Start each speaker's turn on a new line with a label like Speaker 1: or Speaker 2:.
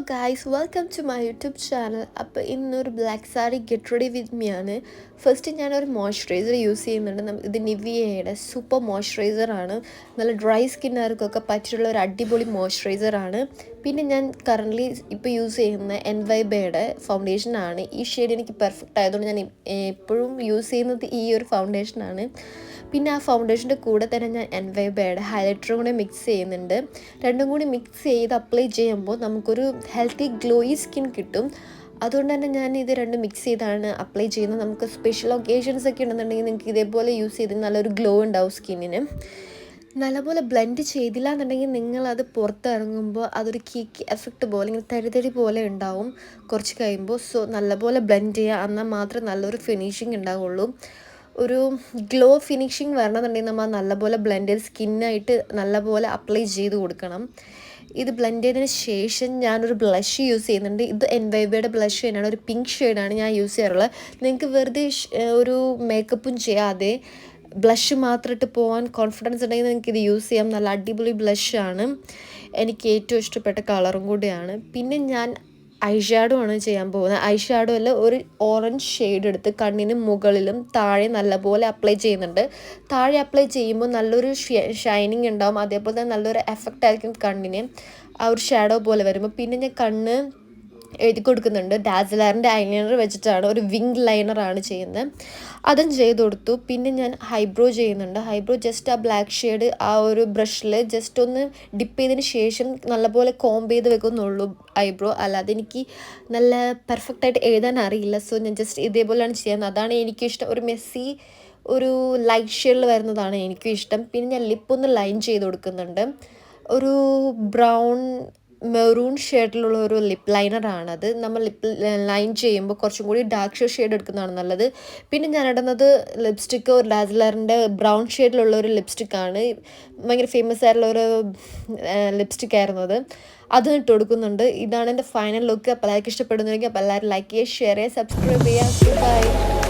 Speaker 1: guys, welcome to my YouTube channel. അപ്പോൾ ഇന്നൊരു black sari get ready with me ആണ്. First ഞാനൊരു മോയ്സ്ചറൈസർ യൂസ് ചെയ്യുന്നുണ്ട്. ഇത് നിവിയയുടെ സൂപ്പർ മോയ്സ്ചറൈസറാണ്. നല്ല ഡ്രൈ സ്കിന്നുകാർക്കൊക്കെ പറ്റിയുള്ള ഒരു അടിപൊളി മോയ്സ്ചറൈസറാണ്. പിന്നെ ഞാൻ കറൻ്റ്ലി ഇപ്പോൾ യൂസ് ചെയ്യുന്ന എൻവൈബയുടെ ഫൗണ്ടേഷനാണ്. ഈ ഷെയ്ഡ് എനിക്ക് പെർഫെക്റ്റ് ആയതുകൊണ്ട് ഞാൻ എപ്പോഴും യൂസ് ചെയ്യുന്നത് ഈ ഒരു ഫൗണ്ടേഷനാണ്. പിന്നെ ആ ഫൗണ്ടേഷൻ്റെ കൂടെ തന്നെ ഞാൻ എൻവൈബയുടെ ഹൈലൈറ്ററും കൂടെ മിക്സ് ചെയ്യുന്നുണ്ട്. രണ്ടും കൂടി മിക്സ് ചെയ്ത് അപ്ലൈ ചെയ്യുമ്പോൾ നമുക്കൊരു ഹെൽത്തി ഗ്ലോയി സ്കിൻ കിട്ടും. അതുകൊണ്ട് തന്നെ ഞാൻ ഇത് രണ്ടും മിക്സ് ചെയ്താണ് അപ്ലൈ ചെയ്യുന്നത്. നമുക്ക് സ്പെഷ്യൽ ഒക്കേഷൻസ് ഒക്കെ ഉണ്ടെന്നുണ്ടെങ്കിൽ നിങ്ങൾക്ക് ഇതേപോലെ യൂസ് ചെയ്ത് നല്ലൊരു ഗ്ലോ ഉണ്ടാവും സ്കിന്നിന്. നല്ലപോലെ ബ്ലെൻഡ് ചെയ്തില്ല എന്നുണ്ടെങ്കിൽ നിങ്ങളത് പുറത്തിറങ്ങുമ്പോൾ അതൊരു കേക്ക് എഫക്റ്റ് പോലെ ഇങ്ങനെ തരി പോലെ ഉണ്ടാവും കുറച്ച് കഴിയുമ്പോൾ. സോ നല്ലപോലെ ബ്ലെൻഡ് ചെയ്യുക, എന്നാൽ മാത്രമേ നല്ലൊരു ഫിനിഷിങ് ഉണ്ടാവുള്ളൂ. ഒരു ഗ്ലോ ഫിനിഷിങ് വരണമെന്നുണ്ടെങ്കിൽ നമ്മൾ നല്ലപോലെ ബ്ലെൻഡ് ചെയ്ത് സ്കിന്നായിട്ട് നല്ലപോലെ അപ്ലൈ ചെയ്ത് കൊടുക്കണം. ഇത് ബ്ലെൻഡ് ചെയ്തതിന് ശേഷം ഞാനൊരു ബ്ലഷ് യൂസ് ചെയ്യുന്നുണ്ട്. ഇത് എൻവൈബയുടെ ബ്ലഷ് തന്നെയാണ്, ഒരു പിങ്ക് ഷെയ്ഡാണ് ഞാൻ യൂസ് ചെയ്യാറുള്ളത്. നിങ്ങൾക്ക് വെറുതെ ഒരു മേക്കപ്പും ചെയ്യാതെ ബ്ലഷ് മാത്രം ഇട്ട് പോകാൻ കോൺഫിഡൻസ് ഉണ്ടെങ്കിൽ നിങ്ങൾക്ക് ഇത് യൂസ് ചെയ്യാം. നല്ല അടിപൊളി ബ്ലഷാണ്, എനിക്ക് ഏറ്റവും ഇഷ്ടപ്പെട്ട കളറും കൂടിയാണ്. പിന്നെ ഞാൻ ഐ ഷാഡോ ആണ് ചെയ്യാൻ പോകുന്നത്. ഐ ഷാഡോ അല്ല, ഒരു ഓറഞ്ച് ഷെയ്ഡ് എടുത്ത് കണ്ണിന് മുകളിലും താഴെ നല്ലപോലെ അപ്ലൈ ചെയ്യുന്നുണ്ട്. താഴെ അപ്ലൈ ചെയ്യുമ്പോൾ നല്ലൊരു ഷൈനിങ് ഉണ്ടാവും, അതേപോലെ തന്നെ നല്ലൊരു എഫക്റ്റ് ആയിരിക്കും കണ്ണിന് ആ ഒരു ഷാഡോ പോലെ വരുമ്പോൾ. പിന്നെ ഞാൻ കണ്ണ് എഴുതി കൊടുക്കുന്നുണ്ട്. ഡാസിലറിൻ്റെ ഐലൈനർ വെച്ചിട്ടാണ്, ഒരു വിങ് ലൈനറാണ് ചെയ്യുന്നത്, അതും ചെയ്ത് കൊടുത്തു. പിന്നെ ഞാൻ ഹൈബ്രോ ചെയ്യുന്നുണ്ട്. ഹൈബ്രോ ജസ്റ്റ് ആ ബ്ലാക്ക് ഷെയ്ഡ് ആ ഒരു ബ്രഷിൽ ജസ്റ്റ് ഒന്ന് ഡിപ്പ് ചെയ്തതിന് ശേഷം നല്ലപോലെ കോംബ് ചെയ്ത് വെക്കുന്നുള്ളൂ ഐബ്രോ. അല്ലാതെ എനിക്ക് നല്ല പെർഫെക്റ്റായിട്ട് എഴുതാൻ അറിയില്ല. സോ ഞാൻ ജസ്റ്റ് ഇതേപോലെയാണ് ചെയ്യുന്നത്. അതാണ് എനിക്കിഷ്ടം. ഒരു മെസ്സി ഒരു ലൈറ്റ് ഷെയ്ഡിൽ വരുന്നതാണ് എനിക്കും ഇഷ്ടം. പിന്നെ ഞാൻ ലിപ്പൊന്ന് ലൈൻ ചെയ്ത് കൊടുക്കുന്നുണ്ട്. ഒരു ബ്രൗൺ മെറൂൺ ഷെയ്ഡിലുള്ള ഒരു ലിപ്പ് ലൈനറാണത്. നമ്മൾ ലിപ്പ് ലൈൻ ചെയ്യുമ്പോൾ കുറച്ചും കൂടി ഡാർക്ക് ഷെയ്ഡ് എടുക്കുന്നതാണ് നല്ലത്. പിന്നെ ഞാൻ ഇടുന്നത് ലിപ്സ്റ്റിക്ക് ഒരു ഡാസിലറിൻ്റെ ബ്രൗൺ ഷെയ്ഡിലുള്ള ഒരു ലിപ്സ്റ്റിക്കാണ്. ഭയങ്കര ഫേമസ് ആയിട്ടുള്ള ഒരു ലിപ്സ്റ്റിക് ആയിരുന്നു അത്. അതും ഇട്ട് കൊടുക്കുന്നുണ്ട്. ഇതാണ് എൻ്റെ ഫൈനൽ ലുക്ക്. അപ്പോൾ എല്ലാവർക്കും ഇഷ്ടപ്പെടുന്നെങ്കിൽ അപ്പോൾ എല്ലാവരും ലൈക്ക് ചെയ്യുക, ഷെയർ ചെയ്യുക, സബ്സ്ക്രൈബ് ചെയ്യുക. ബൈ.